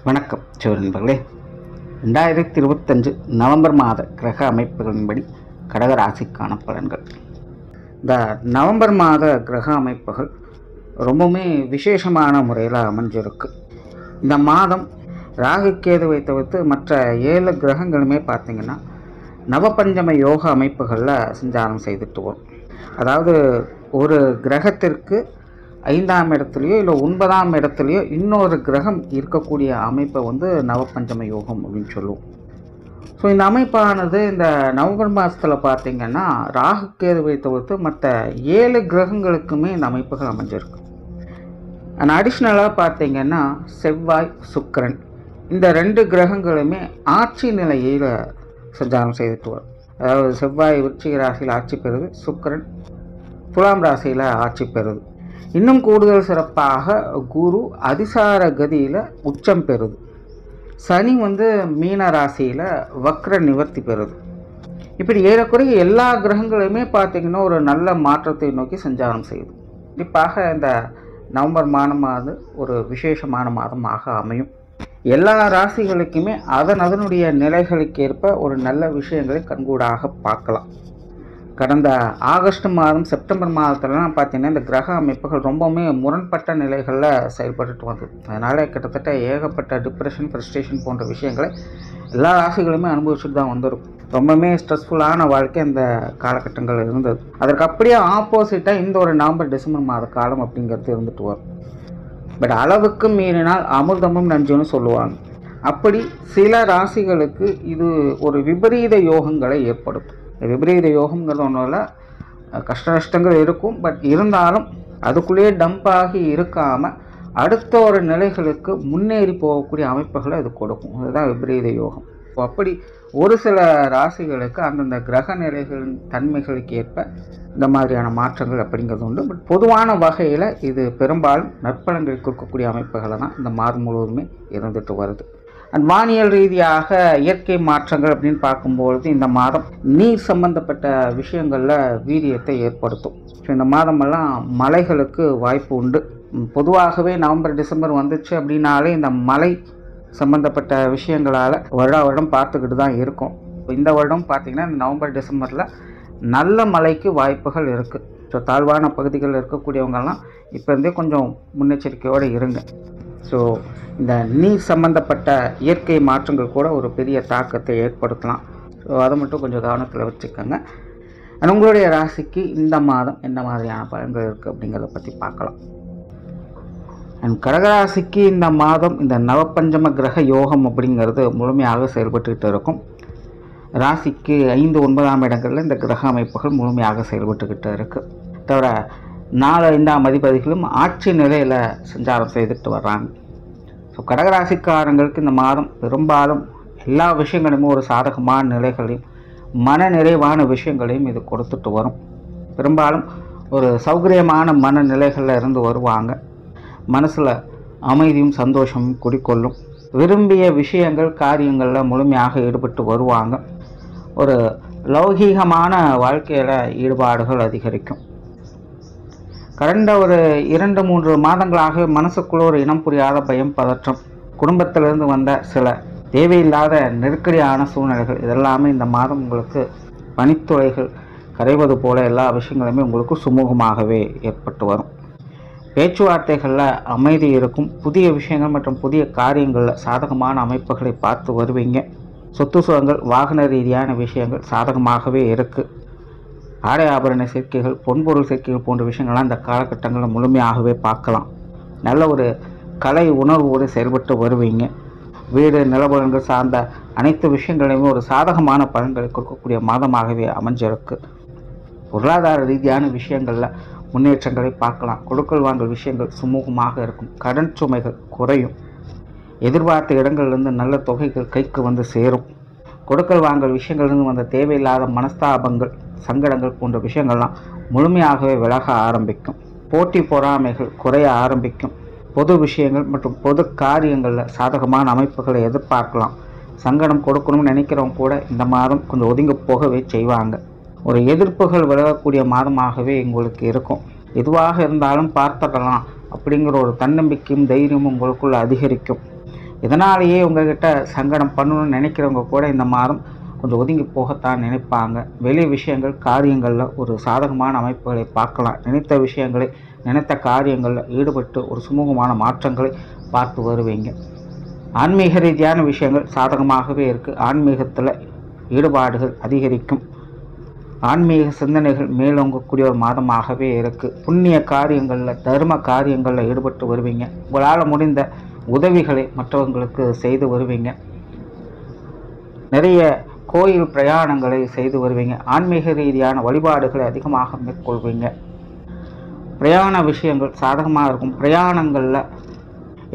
வணக்கம் நண்பர்களே. 2025 நவம்பர் மாத கிரக அமைப்புகளின்படி கடகராசிக்கான பலன்கள். இந்த நவம்பர் மாத கிரக அமைப்புகள் ரொம்பவுமே விசேஷமான முறையில் அமைஞ்சிருக்கு. இந்த மாதம் ராகு கேதுவை தவிர்த்து மற்ற 7 கிரகங்களுமே பார்த்திங்கன்னா நவபஞ்சம யோக அமைப்புகளில் சஞ்சாரம் செய்துட்டு வரும். அதாவது ஒரு கிரகத்திற்கு 5ஆம் இடத்துலையோ இல்லை 9ஆம் இடத்துலையோ இன்னொரு கிரகம் இருக்கக்கூடிய அமைப்பை நவபஞ்சம யோகம் அப்படின்னு சொல்லுவோம். ஸோ இந்த அமைப்பானது இந்த நவம்பர் மாதத்தில் பார்த்திங்கன்னா ராகு கேதுவை தவிர்த்து மற்ற 7 கிரகங்களுக்குமே இந்த அமைப்புகள் அமைஞ்சிருக்கு. அண்ட் அடிஷ்னலாக பார்த்திங்கன்னா செவ்வாய், சுக்கிரன் இந்த 2 கிரகங்களுமே ஆட்சி நிலையில் சஞ்சாரம் செய்துட்டு வரும். அதாவது செவ்வாய் விருச்சிக ராசியில் ஆட்சி பெறுது, சுக்கிரன் துலாம் ராசியில் ஆட்சி பெறுது. இன்னும் கூடுதல் சிறப்பாக குரு அதிசார கதியில் உச்சம் பெறுது. சனி மீன ராசியில் வக்ர நிவர்த்தி பெறுது. இப்படி ஏறக்குறைய எல்லா கிரகங்களுமே பார்த்திங்கன்னா ஒரு நல்ல மாற்றத்தை நோக்கி சஞ்சாரம் செய்யுது. கண்டிப்பாக இந்த நவம்பர் மாதமானது ஒரு விசேஷமான மாதமாக அமையும். எல்லா ராசிகளுக்குமே அதனுடைய நிலைகளுக்கேற்ப ஒரு நல்ல விஷயங்களை கண்கூடாக பார்க்கலாம். கடந்த ஆகஸ்ட் மாதம், செப்டம்பர் மாதத்துலலாம் பார்த்திங்கன்னா இந்த கிரக அமைப்புகள் ரொம்பவுமே முரண்பட்ட நிலைகளில் செயல்பட்டு வந்தது. அதனால் கிட்டத்தட்ட ஏகப்பட்ட டிப்ரெஷன், ஃப்ரஸ்ட்ரேஷன் போன்ற விஷயங்களை எல்லா ராசிகளுமே அனுபவிச்சுட்டு தான் வந்திருக்கும். ரொம்பவுமே ஸ்ட்ரெஸ்ஃபுல்லான வாழ்க்கை இந்த காலகட்டங்கள் இருந்தது. அதற்கு அப்படியே ஆப்போசிட்டாக இந்த ஒரு நவம்பர் டிசம்பர் மாத காலம் அப்படிங்கிறது இருந்துட்டு வரும். பட் அளவுக்கு மீறினால் அமிர்தமும் நஞ்சுன்னு சொல்லுவாங்க. அப்படி சில ராசிகளுக்கு இது ஒரு விபரீத யோகங்களை ஏற்படுத்தும். விபரீத யோகங்கிறது ஒன்றும் இல்லை, கஷ்ட நஷ்டங்கள் இருக்கும். பட் இருந்தாலும் அதுக்குள்ளேயே டம்பாகி இருக்காமல் அடுத்த ஒரு நிலைகளுக்கு முன்னேறி போகக்கூடிய அமைப்புகளை அது கொடுக்கும். அதுதான் விபரீத யோகம். அப்படி ஒரு சில ராசிகளுக்கு அந்தந்த கிரக நிலைகளின் தன்மைகளுக்கு ஏற்ப இந்த மாதிரியான மாற்றங்கள் அப்படிங்கிறது உண்டு. பட் பொதுவான வகையில் இது பெரும்பாலும் நற்பலன்கள் கொடுக்கக்கூடிய அமைப்புகளை தான் இந்த மாதம் முழுவதுமே இருந்துட்டு வருது. அண்ட் வானியல் ரீதியாக இயற்கை மாற்றங்கள் அப்படின்னு பார்க்கும்பொழுது இந்த மாதம் நீர் சம்பந்தப்பட்ட விஷயங்களில் வீரியத்தை ஏற்படுத்தும். ஸோ இந்த மாதமெல்லாம் மழைகளுக்கு வாய்ப்பு உண்டு. பொதுவாகவே நவம்பர் டிசம்பர் வந்துச்சு அப்படின்னாலே இந்த மழை சம்பந்தப்பட்ட விஷயங்களால் வருடம் பார்த்துக்கிட்டு தான் இருக்கும். இந்த வருடம் பார்த்திங்கன்னா நவம்பர் டிசம்பரில் நல்ல மழைக்கு வாய்ப்புகள் இருக்குது. ஸோ தாழ்வான பகுதிகளில் இருக்கக்கூடியவங்கெல்லாம் இப்போ இருந்தே கொஞ்சம் முன்னெச்சரிக்கையோடு இருங்க. ஸோ இந்த நீர் சம்பந்தப்பட்ட இயற்கை மாற்றங்கள் கூட ஒரு பெரிய தாக்கத்தை ஏற்படுத்தலாம். ஸோ அதை மட்டும் கொஞ்சம் கவனத்தில் வச்சுக்கோங்க. அண்ட் உங்களுடைய ராசிக்கு இந்த மாதம் என்ன மாதிரியான பலன்கள் இருக்குது அப்படிங்கிறத பற்றி பார்க்கலாம். அண்ட் கடகராசிக்கு இந்த மாதம் இந்த நவபஞ்சம கிரக யோகம் அப்படிங்கிறது முழுமையாக செயல்பட்டுக்கிட்டு இருக்கும். ராசிக்கு 5, 9ஆம் இடங்களில் இந்த கிரக அமைப்புகள் முழுமையாக செயல்பட்டுக்கிட்டு இருக்குது. தவிர 4, 5ஆம் அதிபதிகளும் ஆட்சி நிலையில் சஞ்சாரம் செய்துட்டு வர்றாங்க. ஸோ கடகராசிக்காரங்களுக்கு இந்த மாதம் பெரும்பாலும் எல்லா விஷயங்களுமே ஒரு சாதகமான நிலைகளையும் மன நிறைவான விஷயங்களையும் இது கொடுத்துட்டு வரும். பெரும்பாலும் ஒரு சௌகரியமான மனநிலைகளில் இருந்து வருவாங்க. மனசில் அமைதியும் சந்தோஷமும் குடிக்கொள்ளும். விரும்பிய விஷயங்கள், காரியங்களில் முழுமையாக ஈடுபட்டு வருவாங்க. ஒரு லௌகீகமான வாழ்க்கையில் ஈடுபாடுகள் அதிகரிக்கும். கடந்த ஒரு 2-3 மாதங்களாக மனசுக்குள்ள ஒரு இனம் புரியாத பயம், பதற்றம், குடும்பத்திலிருந்து வந்த சில தேவையில்லாத நெருக்கடியான சூழ்நிலைகள் இதெல்லாமே இந்த மாதம் உங்களுக்கு பனித்துளைகள் கரைவது போல எல்லா விஷயங்களுமே உங்களுக்கு சுமூகமாகவே ஏற்பட்டு வரும். பேச்சுவார்த்தைகளில் அமைதி இருக்கும். புதிய விஷயங்கள் மற்றும் புதிய காரியங்களில் சாதகமான அமைப்புகளை பார்த்து வருவீங்க. சொத்து சுகங்கள், வாகன ரீதியான விஷயங்கள் சாதகமாகவே இருக்குது. ஆடை ஆபரண சேர்க்கைகள், பொன்பொருள் சேர்க்கைகள் போன்ற விஷயங்கள்லாம் இந்த காலகட்டங்களில் முழுமையாகவே பார்க்கலாம். நல்ல ஒரு கலை உணர்வோடு செயல்பட்டு வருவீங்க. வீடு, நிலபலன்கள் சார்ந்த அனைத்து விஷயங்களையுமே ஒரு சாதகமான பலன்களை கொடுக்கக்கூடிய மாதமாகவே அமைஞ்சிருக்கு. பொருளாதார ரீதியான விஷயங்களில் முன்னேற்றங்களை பார்க்கலாம். கொடுக்கல் வாங்கல் விஷயங்கள் சுமூகமாக இருக்கும். கடன் சுமைகள் குறையும். எதிர்பார்த்த இடங்கள்லேருந்து நல்ல தொகைகள் கைக்கு சேரும். கொடுக்கல் வாங்கல் விஷயங்கள்லேருந்து வந்த தேவையில்லாத மனஸ்தாபங்கள், சங்கடங்கள் போன்ற விஷயங்கள்லாம் முழுமையாகவே விலக ஆரம்பிக்கும். போட்டி பொறாமைகள் குறைய ஆரம்பிக்கும். பொது விஷயங்கள் மற்றும் பொது காரியங்களில் சாதகமான அமைப்புகளை எதிர்பார்க்கலாம். சங்கடம் கொடுக்கணும்னு நினைக்கிறவங்க கூட இந்த மாதம் கொஞ்சம் ஒதுங்கி போகவே செய்வாங்க. ஒரு எதிர்ப்புகள் விலகக்கூடிய மாதமாகவே உங்களுக்கு இருக்கும். எதுவாக இருந்தாலும் பார்த்துடலாம் அப்படிங்கிற ஒரு தன்னம்பிக்கையும் தைரியமும் உங்களுக்குள்ள அதிகரிக்கும். இதனாலேயே உங்ககிட்ட சங்கடம் பண்ணணும்னு நினைக்கிறவங்க கூட இந்த மாதம் கொஞ்சம் ஒதுங்கி போகத்தான் நினைப்பாங்க. வெளி விஷயங்கள் காரியங்களில் ஒரு சாதகமான அமைப்புகளை பார்க்கலாம். நினைத்த விஷயங்களை நினைத்த காரியங்களில் ஈடுபட்டு ஒரு சுமூகமான மாற்றங்களை பார்த்து வருவீங்க. ஆன்மீக ரீதியான விஷயங்கள் சாதகமாகவே இருக்குது. ஆன்மீகத்தில் ஈடுபாடுகள் அதிகரிக்கும். ஆன்மீக சிந்தனைகள் மேலோங்கக்கூடிய ஒரு மாதமாகவே இருக்குது. புண்ணிய காரியங்களில் தர்ம காரியங்களில் ஈடுபட்டு வருவீங்க. உங்களால் முடிந்த உதவிகளை மற்றவங்களுக்கு செய்து வருவீங்க. நிறைய கோயில் பிரயாணங்களை செய்து வருவீங்க. ஆன்மீக ரீதியான வழிபாடுகளை அதிகமாக மேற்கொள்வீங்க. பிரயாண விஷயங்கள் சாதகமாக இருக்கும். பிரயாணங்களில்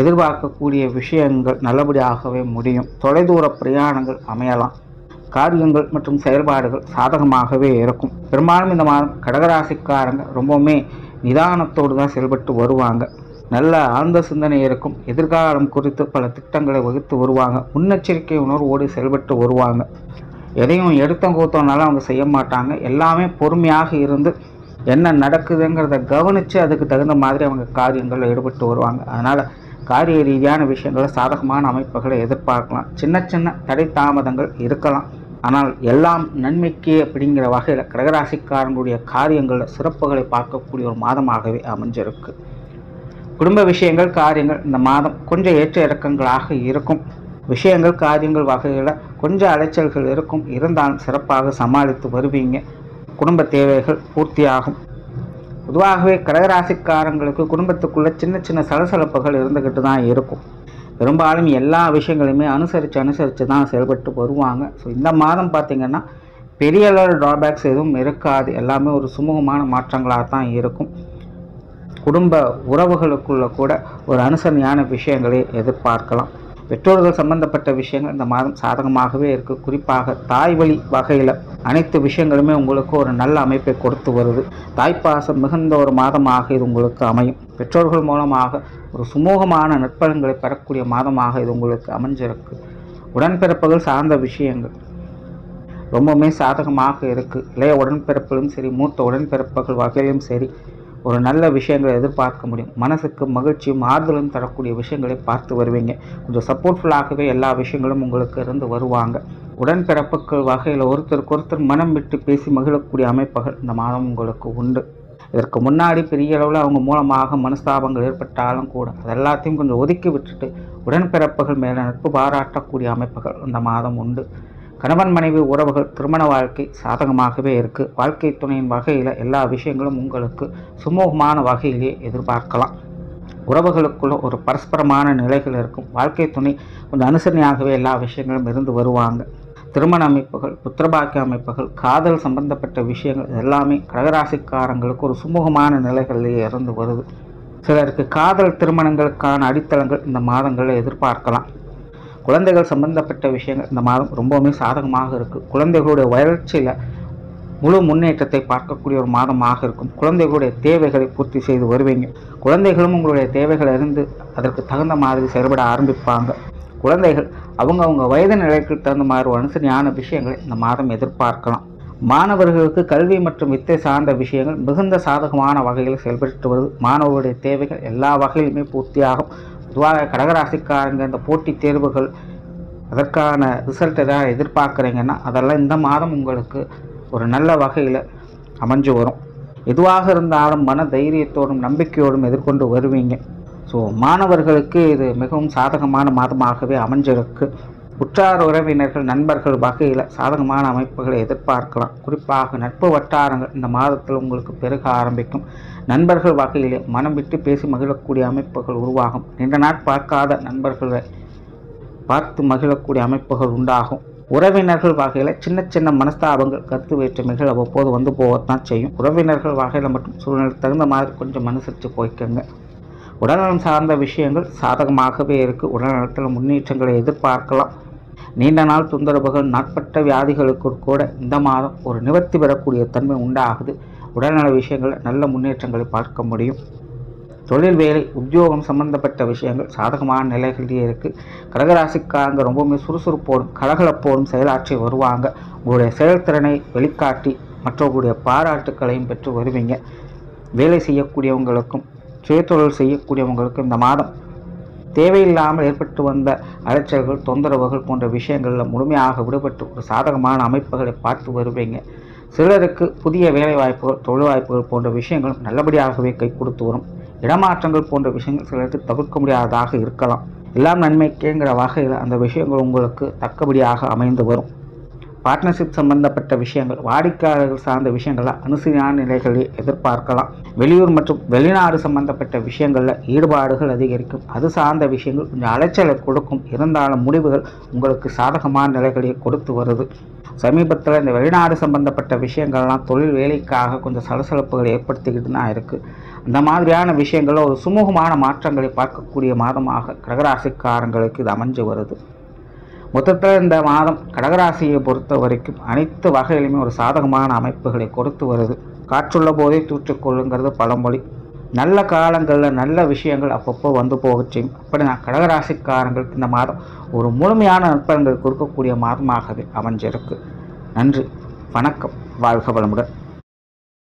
எதிர்பார்க்கக்கூடிய விஷயங்கள் நல்லபடியாகவே முடியும். தொலைதூர பிரயாணங்கள் அமையலாம். காரியங்கள் மற்றும் செயல்பாடுகள் சாதகமாகவே இருக்கும். பெரும்பாலும் இந்த மாதம் கடகராசிக்காரங்க ரொம்பவுமே நிதானத்தோடு தான் செயல்பட்டு வருவாங்க. நல்ல ஆழ்ந்த சிந்தனை இருக்கும். எதிர்காலம் குறித்து பல திட்டங்களை வகுத்து வருவாங்க. முன்னெச்சரிக்கை உணர்வோடு செயல்பட்டு வருவாங்க. எதையும் எடுத்தங்கூத்தனால அவங்க செய்ய மாட்டாங்க. எல்லாமே பொறுமையாக இருந்து என்ன நடக்குதுங்கிறத கவனித்து அதுக்கு தகுந்த மாதிரி அவங்க காரியங்களில் ஈடுபட்டு வருவாங்க. அதனால் காரிய ரீதியான விஷயங்களை சாதகமான அமைப்புகளை எதிர்பார்க்கலாம். சின்ன சின்ன தடை தாமதங்கள் இருக்கலாம். ஆனால் எல்லாம் நன்மைக்கே அப்படிங்கிற வகையில் கடகராசிக்காரங்களுடைய காரியங்களில் சிறப்புகளை பார்க்கக்கூடிய ஒரு மாதமாகவே அமைஞ்சிருக்கு. குடும்ப விஷயங்கள் காரியங்கள் இந்த மாதம் கொஞ்சம் ஏற்ற இறக்கங்களாக இருக்கும். விஷயங்கள் காரியங்கள் வகையில் கொஞ்சம் அலைச்சல்கள் இருக்கும். இருந்தாலும் சிறப்பாக சமாளித்து வருவீங்க. குடும்ப தேவைகள் பூர்த்தியாகும். பொதுவாகவே கடகராசிக்காரங்களுக்கு குடும்பத்துக்குள்ளே சின்ன சின்ன சலசலப்புகள் இருந்துக்கிட்டு தான் இருக்கும். பெரும்பாலும் எல்லா விஷயங்களையுமே அனுசரித்து தான் செயல்பட்டு வருவாங்க. ஸோ இந்த மாதம் பார்த்திங்கன்னா பெரிய அளவு ட்ராபேக்ஸ் எதுவும் இருக்காது. எல்லாமே ஒரு சுமூகமான மாற்றங்களாக தான் இருக்கும். குடும்ப உறவுகளுக்குள்ள கூட ஒரு அனுசரணையான விஷயங்களை எதிர்பார்க்கலாம். பெற்றோர்கள் சம்பந்தப்பட்ட விஷயங்கள் இந்த மாதம் சாதகமாகவே இருக்குது. குறிப்பாக தாய் வழி வகையில் அனைத்து விஷயங்களுமே உங்களுக்கு ஒரு நல்ல அமைப்பை கொடுத்து வருது. தாய்ப்பாசம் மிகுந்த ஒரு மாதமாக இது உங்களுக்கு அமையும். பெற்றோர்கள் மூலமாக ஒரு சுமூகமான நற்பலன்களை பெறக்கூடிய மாதமாக இது உங்களுக்கு அமைஞ்சிருக்கு. உடன்பிறப்புகள் சார்ந்த விஷயங்கள் ரொம்பவுமே சாதகமாக இருக்குது. இளைய உடன்பிறப்புகளும் சரி, மூத்த உடன்பிறப்புகள் வகையிலும் சரி, ஒரு நல்ல விஷயங்களை எதிர்பார்க்க முடியும். மனசுக்கு மகிழ்ச்சியும் ஆறுதலும் தரக்கூடிய விஷயங்களை பார்த்து வருவீங்க. கொஞ்சம் சப்போர்ட்ஃபுல்லாகவே எல்லா விஷயங்களும் உங்களுக்கு இருந்து வருவாங்க. உடன்பிறப்புகள் வகையில் ஒருத்தருக்கு மனம் விட்டு பேசி மகிழக்கூடிய அமைப்புகள் இந்த மாதம் உங்களுக்கு உண்டு. இதற்கு முன்னாடி பெரிய அளவில் அவங்க மூலமாக மனஸ்தாபங்கள் ஏற்பட்டாலும் கூட அது எல்லாத்தையும் கொஞ்சம் ஒதுக்கி விட்டுட்டு உடன்பிறப்புகள் மேலே நட்பு பாராட்டக்கூடிய அமைப்புகள் இந்த மாதம் உண்டு. கணவன் மனைவி உறவுகள் திருமண வாழ்க்கை சாதகமாகவே இருக்குது. வாழ்க்கை துணையின் வகையில் எல்லா விஷயங்களும் உங்களுக்கு சுமூகமான வகையிலே எதிர்பார்க்கலாம். உறவுகளுக்குள்ள ஒரு பரஸ்பரமான நிலைகள் இருக்கும். வாழ்க்கை துணை கொஞ்சம் அனுசரணையாகவே எல்லா விஷயங்களும் இருந்து வருவாங்க. திருமண அமைப்புகள், புத்திரபாக்கிய அமைப்புகள், காதல் சம்பந்தப்பட்ட விஷயங்கள் எல்லாமே கடகராசிக்காரங்களுக்கு ஒரு சுமூகமான நிலைகளிலே இருந்து வருது. சிலருக்கு காதல் திருமணங்களுக்கான அடித்தளங்கள் இந்த மாதங்களில் எதிர்பார்க்கலாம். குழந்தைகள் சம்பந்தப்பட்ட விஷயங்கள் இந்த மாதம் ரொம்பவுமே சாதகமாக இருக்குது. குழந்தைகளுடைய வளர்ச்சியில் முழு முன்னேற்றத்தை பார்க்கக்கூடிய ஒரு மாதமாக இருக்கும். குழந்தைகளுடைய தேவைகளை பூர்த்தி செய்து வருவீங்க. குழந்தைகளும் உங்களுடைய தேவைகளை அறிந்து அதற்கு தகுந்த மாதிரி செயல்பட ஆரம்பிப்பாங்க. குழந்தைகள் அவங்க வயது நிலைக்கு தகுந்த மாதிரி ஒரு அனுசரணையான விஷயங்களை இந்த மாதம் எதிர்பார்க்கலாம். மாணவர்களுக்கு கல்வி மற்றும் வித்தை சார்ந்த விஷயங்கள் மிகுந்த சாதகமான வகையில் செயல்பட்டு வருது. மாணவர்களுடைய தேவைகள் எல்லா வகையிலுமே பூர்த்தியாகும். பொதுவாக கடகராசிக்காரங்க இந்த போட்டித் தேர்வுகள் அதற்கான ரிசல்ட் எதாவது எதிர்பார்க்குறீங்கன்னா அதெல்லாம் இந்த மாதம் உங்களுக்கு ஒரு நல்ல வகையில் அமைஞ்சு வரும். எதுவாக இருந்தாலும் மன தைரியத்தோடும் நம்பிக்கையோடும் எதிர்கொண்டு வருவீங்க. ஸோ மாணவர்களுக்கு இது மிகவும் சாதகமான மாதமாகவே அமைஞ்சிருக்கு. உற்றார் உறவினர்கள் நண்பர்கள் வகையில் சாதகமான அமைப்புகளை எதிர்பார்க்கலாம். குறிப்பாக நட்பு வட்டாரங்கள் இந்த மாதத்தில் உங்களுக்கு பெருக ஆரம்பிக்கும். நண்பர்கள் வகையிலே மனம் விட்டு பேசி மகிழக்கூடிய அமைப்புகள் உருவாகும். நீண்ட நாள் பார்க்காத நண்பர்களை பார்த்து மகிழக்கூடிய அமைப்புகள் உண்டாகும். உறவினர்கள் வகையில் சின்ன சின்ன மனஸ்தாபங்கள் கருத்து வேற்றுமைகள் அவ்வப்போது வந்து போகத்தான் செய்யும். உறவினர்கள் வகையில் மட்டும் சூழ்நிலை தகுந்த மாதிரி கொஞ்சம் அனுசரித்து போய்க்கங்க. உடல்நலம் சார்ந்த விஷயங்கள் சாதகமாகவே இருக்குது. உடல்நலத்தில் முன்னேற்றங்களை எதிர்பார்க்கலாம். நீண்ட நாள் தொந்தரவுகள், நாட்பட்ட வியாதிகளுக்கு கூட இந்த மாதம் ஒரு நிவர்த்தி பெறக்கூடிய தன்மை உண்டாகுது. உடல்நல விஷயங்களில் நல்ல முன்னேற்றங்களை பார்க்க முடியும். தொழில், வேலை, உத்தியோகம் சம்பந்தப்பட்ட விஷயங்கள் சாதகமான நிலைகளிலே இருக்குது. கடகராசிக்காரங்க ரொம்பவுமே சுறுசுறுப்போடும் கலகலப்போடும் செயலாற்றி வருவாங்க. உங்களுடைய செயல்திறனை வெளிக்காட்டி மற்றவர்களுடைய பாராட்டுக்களையும் பெற்று வருவீங்க. வேலை செய்யக்கூடியவங்களுக்கும் சுயதொழில் செய்யக்கூடியவங்களுக்கும் இந்த மாதம் தேவையில்லாமல் ஏற்பட்டு வந்த அலைச்சல்கள், தொந்தரவுகள் போன்ற விஷயங்களில் முழுமையாக விடுபட்டு ஒரு சாதகமான அமைப்புகளை பார்த்து வருவீங்க. சிலருக்கு புதிய வேலை வாய்ப்புகள், தொழில் வாய்ப்புகள் போன்ற விஷயங்களும் நல்லபடியாகவே கை கொடுத்து வரும். இடமாற்றங்கள் போன்ற விஷயங்கள் சிலருக்கு தவிர்க்க முடியாததாக இருக்கலாம். எல்லாம் நன்மைக்கேங்கிற வகையில் அந்த விஷயங்கள் உங்களுக்கு தக்கபடியாக அமைந்து வரும். பார்ட்னர்ஷிப் சம்பந்தப்பட்ட விஷயங்கள், வாடிக்கையாளர்கள் சார்ந்த விஷயங்களில் அனுசரியான நிலைகளை எதிர்பார்க்கலாம். வெளியூர் மற்றும் வெளிநாடு சம்பந்தப்பட்ட விஷயங்களில் ஈடுபாடுகள் அதிகரிக்கும். அது சார்ந்த விஷயங்கள் கொஞ்சம் அலைச்சலை கொடுக்கும். இருந்தாலும் முடிவுகள் உங்களுக்கு சாதகமான நிலைகளை கொடுத்து வருது. சமீபத்தில் இந்த வெளிநாடு சம்பந்தப்பட்ட விஷயங்கள்லாம் தொழில் வேலைக்காக கொஞ்சம் சலசலப்புகளை ஏற்படுத்திக்கிட்டு தான் இருக்குது. அந்த மாதிரியான விஷயங்களில் ஒரு சுமூகமான மாற்றங்களை பார்க்கக்கூடிய மாதமாக கடகராசிக்காரங்களுக்கு இது அமைஞ்சு வருது. மொத்தத்தில் இந்த மாதம் கடகராசியை பொறுத்த வரைக்கும் அனைத்து வகையிலுமே ஒரு சாதகமான அமைப்புகளை கொடுத்து வருது. காற்றுள்ள போதே தூற்றிக்கொள்ளுங்கிறது பழமொழி. நல்ல காலங்களில் நல்ல விஷயங்கள் அப்பப்போ வந்து போக செய்யும். அப்படி நான் கடகராசிக்காரங்களுக்கு இந்த மாதம் ஒரு முழுமையான நற்பலன்கள் கொடுக்கக்கூடிய மாதமாகவே அமைஞ்சிருக்கு. நன்றி, வணக்கம், வாழ்க வளமுடன்.